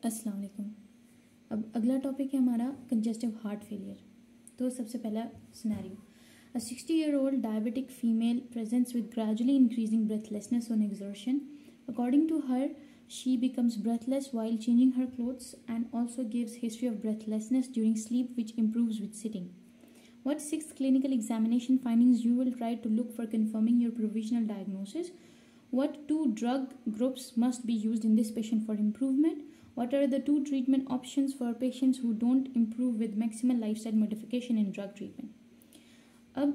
अस्सलाम वालेकुम। अब अगला टॉपिक है हमारा कंजेस्टिव हार्ट फेलियर। तो सबसे पहला scenario, a 60-year-old diabetic female presents with gradually increasing breathlessness on exertion. According to her, she becomes breathless while changing her clothes and also gives history of breathlessness during sleep which improves with sitting. What 6 clinical examination findings you will try to look for confirming your provisional diagnosis? What 2 drug groups must be used in this patient for improvement? What are the 2 treatment options for patients who don't improve with maximal lifestyle modification and drug treatment? अब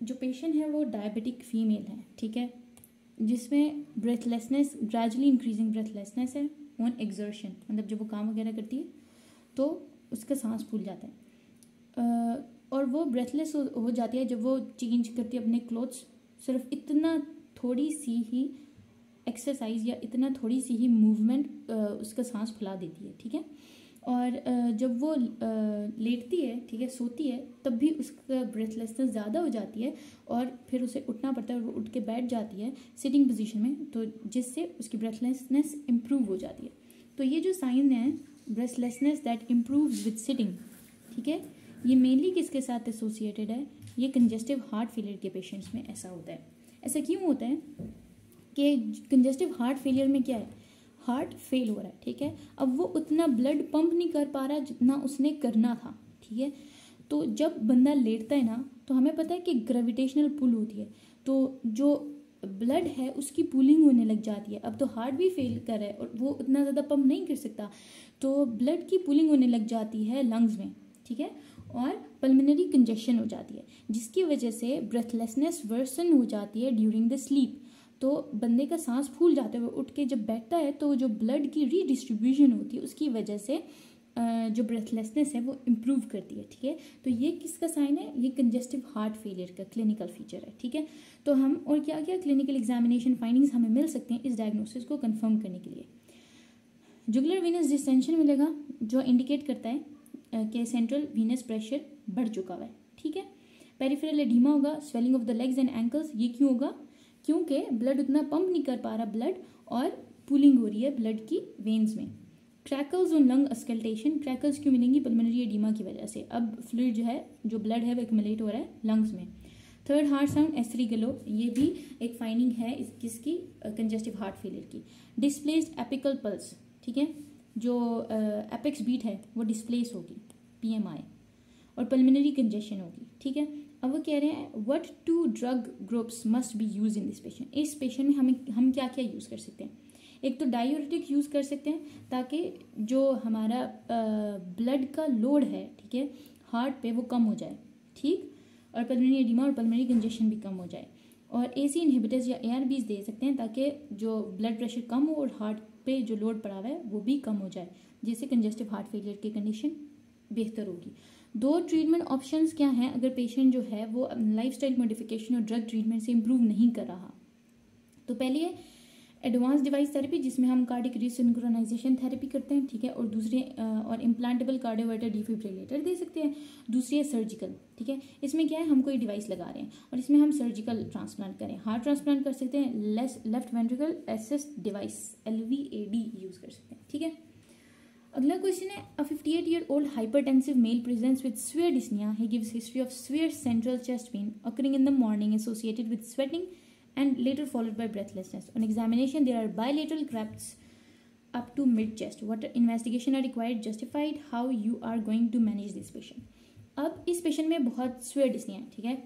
जो patient है वो diabetic female है, ठीक है, जिसमें breathlessness, gradually increasing breathlessness है on exertion, मतलब जब वो काम वगैरह करती है तो उसका सांस फूल जाता है और वो ब्रेथलेस हो जाती है जब वो चेंज करती है अपने क्लोथ्स। सिर्फ इतना थोड़ी सी ही एक्सरसाइज या इतना थोड़ी सी ही मूवमेंट उसका सांस फुला देती है, ठीक है। और जब वो लेटती है, ठीक है, सोती है, तब भी उसका ब्रेथलेसनेस ज़्यादा हो जाती है और फिर उसे उठना पड़ता है और वो उठ के बैठ जाती है सिटिंग पोजीशन में, तो जिससे उसकी ब्रेथलेसनेस इम्प्रूव हो जाती है। तो ये जो साइन है breathlessness that improves with sitting, ठीक है, ये मेनली किसके साथ एसोसिएटेड है? ये कंजेस्टिव हार्ट फेलियर के पेशेंट्स में ऐसा होता है। ऐसा क्यों होता है कि कंजेस्टिव हार्ट फेलियर में क्या है, हार्ट फेल हो रहा है, ठीक है, अब वो उतना ब्लड पंप नहीं कर पा रहा जितना उसने करना था, ठीक है। तो जब बंदा लेटता है ना, तो हमें पता है कि ग्रेविटेशनल पुल होती है, तो जो ब्लड है उसकी पुलिंग होने लग जाती है। अब तो हार्ट भी फेल कर रहा है और वो उतना ज़्यादा पंप नहीं कर सकता, तो ब्लड की पुलिंग होने लग जाती है लंग्स में, ठीक है, और पल्मोनरी कंजेशन हो जाती है, जिसकी वजह से ब्रेथलेसनेस वर्सन हो जाती है ड्यूरिंग द स्लीप। तो बंदे का सांस फूल जाता है, वो उठ के जब बैठता है तो जो ब्लड की रीडिस्ट्रीब्यूशन होती है उसकी वजह से जो ब्रेथलेसनेस है वो इम्प्रूव करती है, ठीक है। तो ये किसका साइन है? ये कंजेस्टिव हार्ट फेलियर का क्लिनिकल फीचर है, ठीक है। तो हम और क्या क्या क्लिनिकल एग्जामिनेशन फाइंडिंग्स हमें मिल सकते हैं इस डायग्नोसिस को कंफर्म करने के लिए? जुगुलर वीनस डिस्टेंशन मिलेगा जो इंडिकेट करता है कि सेंट्रल वीनस प्रेशर बढ़ चुका हुआ है, ठीक है। पेरिफेरल एडीमा होगा, swelling of the legs and ankles. ये क्यों होगा? क्योंकि ब्लड उतना पंप नहीं कर पा रहा ब्लड और पुलिंग हो रही है ब्लड की वेन्स में। Crackles on lung auscultation. Crackles क्यों मिलेंगी? पल्मोनरी एडीमा की वजह से। अब फ्लूइड जो है, जो ब्लड है वो एक्युमुलेट हो रहा है लंग्स में। थर्ड हार्ट साउंड S3 गलो, ये भी एक फाइंडिंग है किसकी? कंजेस्टिव हार्ट फेलियर की। डिस्प्लेस्ड एपिकल पल्स, ठीक है, जो एपेक्स बीट है वो डिस्प्लेस होगी, PMI, और पल्मोनरी कंजेशन होगी, ठीक है। अब वो कह रहे हैं what 2 drug groups must be use in this patient. इस पेशेंट में हम क्या क्या यूज़ कर सकते हैं? एक तो डायूरेटिक यूज़ कर सकते हैं ताकि जो हमारा ब्लड का लोड है, ठीक है, हार्ट पे वो कम हो जाए, ठीक, और पल्मोनरी एडिमा और पल्मोनरी कंजेशन भी कम हो जाए। और AC इनहिबिटर्स या ARBs दे सकते हैं ताकि जो ब्लड प्रेशर कम हो और हार्ट पे जो लोड पड़ा हुआ है वो भी कम हो जाए, जिससे कंजेस्टिव हार्ट फेलियर की कंडीशन बेहतर होगी। 2 ट्रीटमेंट ऑप्शंस क्या हैं अगर पेशेंट जो है वो लाइफस्टाइल मॉडिफिकेशन और ड्रग ट्रीटमेंट से इम्प्रूव नहीं कर रहा? तो पहले है एडवांस डिवाइस थेरेपी, जिसमें हम कार्डिक रिसिंक्रोनाइजेशन थेरेपी करते हैं, ठीक है, और दूसरे और इम्प्लांटेबल कार्डियोवर्टर डिफिब्रिलेटर दे सकते हैं। दूसरी है सर्जिकल, ठीक है, इसमें क्या है, हम कोई डिवाइस लगा रहे हैं और इसमें हम सर्जिकल ट्रांसप्लांट करें, हार्ट ट्रांसप्लांट कर सकते हैं, left ventricle assist device LVAD use कर सकते हैं, ठीक है। अगला क्वेश्चन है, अ 58-year-old hypertensive male presents with severe dyspnea. He gives history of severe central chest pain occurring in the morning associated with sweating and later followed by breathlessness. On examination, there are bilateral cramps up to mid-chest. What investigation are required? Justified. How you are going to manage this patient? अब इस patient में बहुत severe dyspnea है, ठीक है,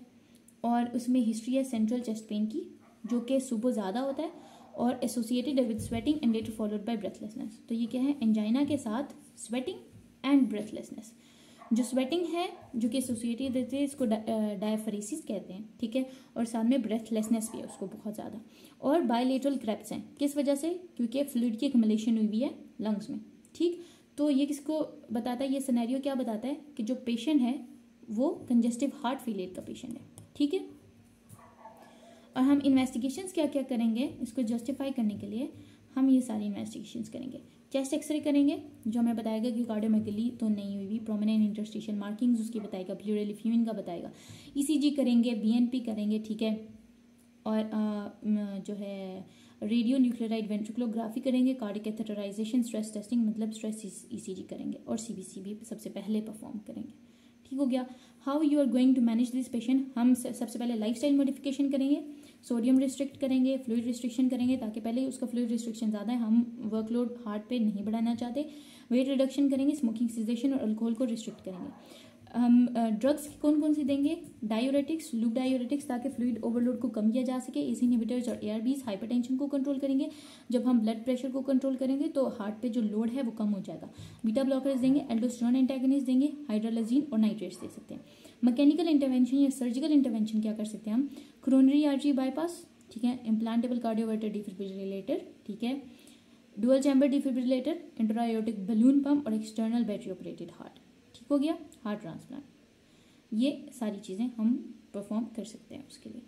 और उसमें history है सेंट्रल चेस्ट पेन की, जो कि सुबह ज़्यादा होता है और associated with sweating and later followed by breathlessness. तो ये क्या है? एंजाइना के साथ स्वेटिंग एंड ब्रेथलेसनेस। जो स्वेटिंग है जो कि एसोसिएटेड रहती है, इसको डायफरेसिस कहते हैं, ठीक है, और साथ में ब्रेथलेसनेस भी है उसको बहुत ज़्यादा। और बायलेटरल क्रैप्स हैं, किस वजह से? क्योंकि फ्लूइड की एक्युमुलेशन हुई है लंग्स में, ठीक। तो ये किसको बताता है? ये सिनेरियो क्या बताता है कि जो पेशेंट है वो कंजेस्टिव हार्ट फेलियर का पेशेंट है, ठीक है। और हम इन्वेस्टिगेशंस क्या क्या करेंगे इसको जस्टिफाई करने के लिए? हम ये सारी इन्वेस्टिगेशंस करेंगे। चेस्ट एक्सरे करेंगे जो हमें बताएगा कि कार्डियोमेगली तो नहीं हुई, प्रोमिनेंट इंटरस्टिशियल मार्किंग्स उसकी बताएगा, प्लूरल इफ्यूजन का बताएगा। ECG करेंगे, BNP करेंगे, ठीक है, और जो है रेडियो न्यूक्लियोटाइड वेंट्रिकुलोग्राफी करेंगे, कार्डिक कैथेटराइजेशन, स्ट्रेस टेस्टिंग मतलब स्ट्रेस ईसीजी करेंगे, और सीबीसी भी सबसे पहले परफॉर्म करेंगे। ठीक हो गया। How you are going to manage this patient, हम सबसे पहले लाइफस्टाइल मॉडिफिकेशन करेंगे, सोडियम रिस्ट्रिक्ट करेंगे, फ्लूइड रिस्ट्रिक्शन करेंगे, ताकि पहले उसका फ्लूइड रिस्ट्रिक्शन ज़्यादा है, हम वर्कलोड हार्ट पे नहीं बढ़ाना चाहते। वेट रिडक्शन करेंगे, स्मोकिंग सिजेशन और अल्कोहल को रिस्ट्रिक्ट करेंगे। हम ड्रग्स कौन कौन सी देंगे, डायूरेटिक्स, लूप डायूरेटिक्स, ताकि फ्लूइड ओवरलोड को कम किया जा सके। एसी इनहिबिटर्स और एआरबीज हाइपरटेंशन को कंट्रोल करेंगे। जब हम ब्लड प्रेशर को कंट्रोल करेंगे तो हार्ट पे जो लोड है वो कम हो जाएगा। बीटा ब्लॉकर्स देंगे, एल्डोस्टेरोन एंटागोनिस्ट देंगे, हाइड्रोलाजीन और नाइट्रेट्स दे सकते हैं। मैकेनिकल इंटरवेंशन या सर्जिकल इंटरवेंशन क्या कर सकते हैं हम, कोरोनरी आर्टरी बाईपास, ठीक है, इम्प्लांटेबल कार्डियोवर्टर डिफिब्रिलेटर, ठीक है, dual chamber defibrillator, intra aortic balloon pump और एक्सटर्नल बैटरी ऑपरेटेड हार्ट। ठीक हो गया, हार्ट ट्रांसप्लांट, ये सारी चीज़ें हम परफॉर्म कर सकते हैं उसके लिए।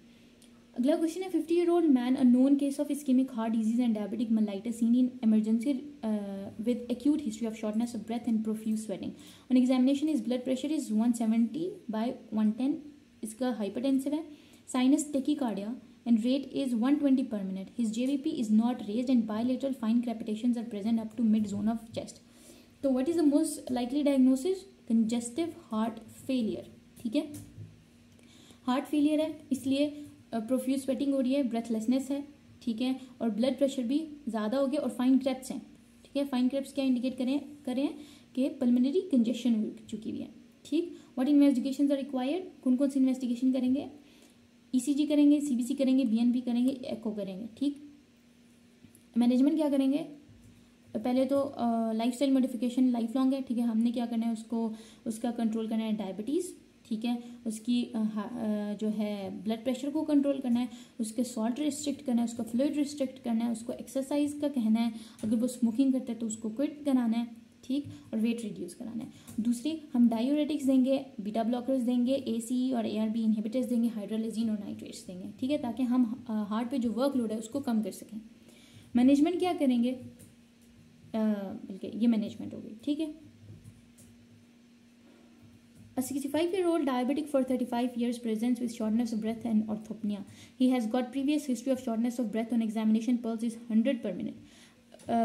अगला क्वेश्चन है 50-year-old man, a known case of ischaemic heart disease and diabetic mellitus seen in emergency with acute history of shortness of breath and profuse sweating. On examination is blood pressure is 170/110, इसका hypertensive है, sinus tachycardia and rate is 120 per minute. His JVP is not raised and bilateral fine crepitations are present up to mid zone of chest. So what is the most likely diagnosis? Congestive heart failure. ठीक है, heart failure है इसलिए profuse sweating हो रही है, breathlessness है, ठीक है, और ब्लड प्रेशर भी ज़्यादा हो गया और फाइन क्रेप्स हैं। ठीक है, फाइन क्रेप्स क्या इंडिकेट करें कि पल्मोनरी कंजेशन हो चुकी हुई है। ठीक, व्हाट इन्वेस्टिगेशंस आर रिक्वायर्ड, कौन कौन सी इन्वेस्टिगेशन करेंगे, ईसीजी करेंगे, सीबीसी करेंगे, बीएनपी करेंगे, एको करेंगे। ठीक, मैनेजमेंट क्या करेंगे, पहले तो लाइफस्टाइल मॉडिफिकेशन लाइफ लॉन्ग है। ठीक है, हमने क्या करना है, उसका कंट्रोल करना है डायबिटीज़, ठीक है, उसकी जो है ब्लड प्रेशर को कंट्रोल करना है, उसके सॉल्ट रिस्ट्रिक्ट करना है, उसका फ्लूइड रिस्ट्रिक्ट करना है, उसको एक्सरसाइज का कहना है, अगर वो स्मोकिंग करता है तो उसको क्विट कराना है, ठीक, और वेट रिड्यूस कराना है। दूसरी, हम डायूरेटिक्स देंगे, बीटा ब्लॉकर्स देंगे, एसी और एआरबी इनहिबिटर्स देंगे, हाइड्रोलाजीन और नाइट्रेट्स देंगे। ठीक है, ताकि हम हार्ट पे जो वर्कलोड है उसको कम कर सकें। मैनेजमेंट क्या करेंगे, बल्कि ये मैनेजमेंट हो गई। ठीक है, A 65-year-old diabetic for 35 years presents with shortness of breath and orthopnea. He has got previous history of shortness of breath on examination. Pulse is 100 per minute.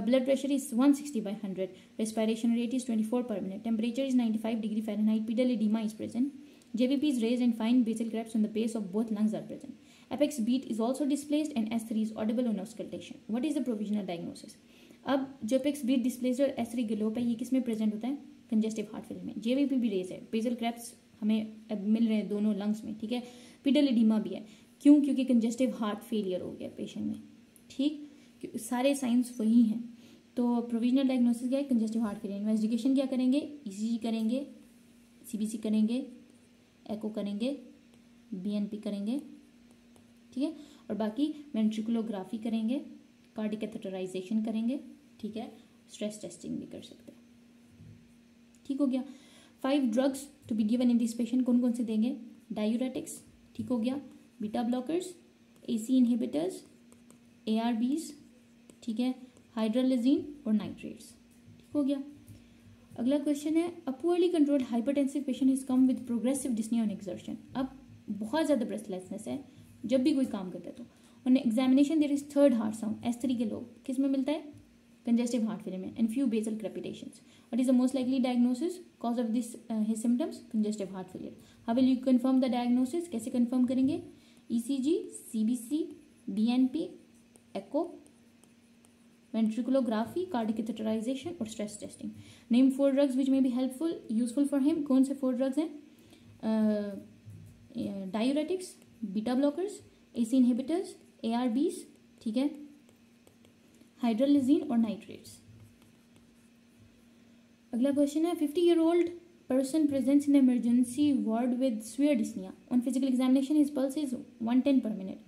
Blood pressure is 160/100. Respiration rate is 24 per minute. Temperature is 95 degree Fahrenheit. Pedal edema is present. JVP is raised and fine basal crepes on the base of both lungs are present. Apex beat is also displaced and S3 is audible on auscultation. What is the provisional diagnosis? अब जो apex beat displaced और S3 गलोप है, ये किस में present होता है, congestive heart failure में। जेवीपी भी रेज है, बेसल क्रैप्स हमें अब मिल रहे हैं दोनों लंग्स में। ठीक है, पिडल एडिमा भी है, क्यों, क्योंकि कंजेस्टिव हार्ट फेलियर हो गया पेशेंट में। ठीक, सारे साइंस वही हैं। तो प्रोविजनल डायग्नोसिस क्या है, कंजेस्टिव हार्ट फेलियर। इन्वेस्टिगेशन क्या करेंगे, ईसीजी करेंगे, सीबीसी करेंगे, एको करेंगे, बीएनपी करेंगे, ठीक है, और बाकी वेंट्रिकुलोग्राफी करेंगे, कार्डिक कैथेटराइजेशन करेंगे, ठीक है, स्ट्रेस टेस्टिंग भी कर सकते हैं। ठीक हो गया। 5 drugs to be given in this patient, कौन कौन से देंगे, डायूरेटिक्स, ठीक हो गया, beta blockers, ACE inhibitors, ARBs, ठीक है, हाइड्रोलाजीन और नाइट्रेट्स। ठीक हो गया। अगला क्वेश्चन है, a poorly controlled hypertensive patient is come with progressive dyspnea on exertion. अब बहुत ज़्यादा ब्रेथलेसनेस है जब भी कोई काम करता है तो on examination there is third heart sound, S3 के लोग किस में मिलता है, कंजेस्टिव हार्ट फेलियर में, and few basal crepitations. What is the most likely diagnosis? Cause of this his symptoms? Congestive heart failure. How will you confirm the diagnosis? कैसे confirm करेंगे? ECG, CBC, BNP, echo, ventriculography, cardiac catheterization और stress testing. Name 4 drugs which may be useful for him. कौन से 4 drugs हैं? Diuretics, beta blockers, AC inhibitors, ARBs, ठीक है, hydralazine और nitrates. अगला क्वेश्चन है, 50-year-old person presents in emergency ward with severe dyspnea. On physical examination, his pulse is 110 per minute.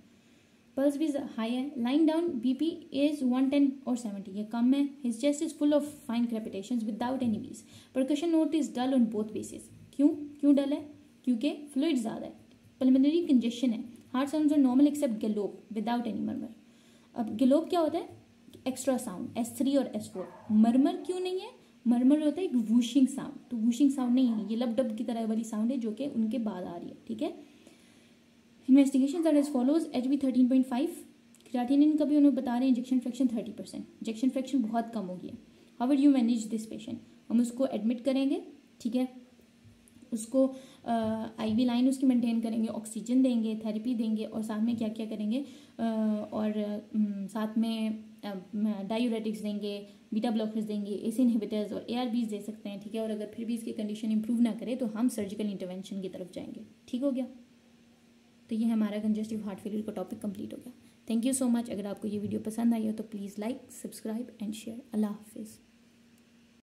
Pulse भी high है. Lying down, BP is 110 or 70. ये कम है. His chest is full of fine crepitations without any wheeze. Percussion note is dull on both bases. क्यों dull है? क्योंकि fluid ज़्यादा है. Pulmonary congestion है. Heart sounds are normal except gallop without any murmur. अब gallop क्या होता है? एक्स्ट्रा साउंड, S3 और S4. मरमर क्यों नहीं है? मरमर होता है एक वूशिंग साउंड, तो वूशिंग साउंड नहीं है, ये लब डब की तरह वाली साउंड है जो कि उनके बाद आ रही है। ठीक है, investigations are as follows, HB 13.5, creatinine का भी उन्हें बता रहे हैं इंजेक्शन फ्रैक्शन 30%, इंजेक्शन फ्रैक्शन बहुत कम हो गई है। How will you manage this patient, हम उसको एडमिट करेंगे, ठीक है, उसको आईवी लाइन उसकी मेंटेन करेंगे, ऑक्सीजन देंगे, थेरेपी देंगे, और साथ में क्या क्या करेंगे, और साथ में डायूरेटिक्स देंगे, बीटा ब्लॉकर्स देंगे, एसी इनहिबिटर्स और एआरबीज दे सकते हैं, ठीक है। और अगर फिर भी इसकी कंडीशन इंप्रूव ना करे तो हम सर्जिकल इंटरवेंशन की तरफ जाएंगे। ठीक हो गया, तो ये हमारा कंजेस्टिव हार्ट फेलियर का टॉपिक कंप्लीट हो गया। Thank you so much. अगर आपको ये वीडियो पसंद आई हो तो please like, subscribe and share. अल्लाह हाफिज़।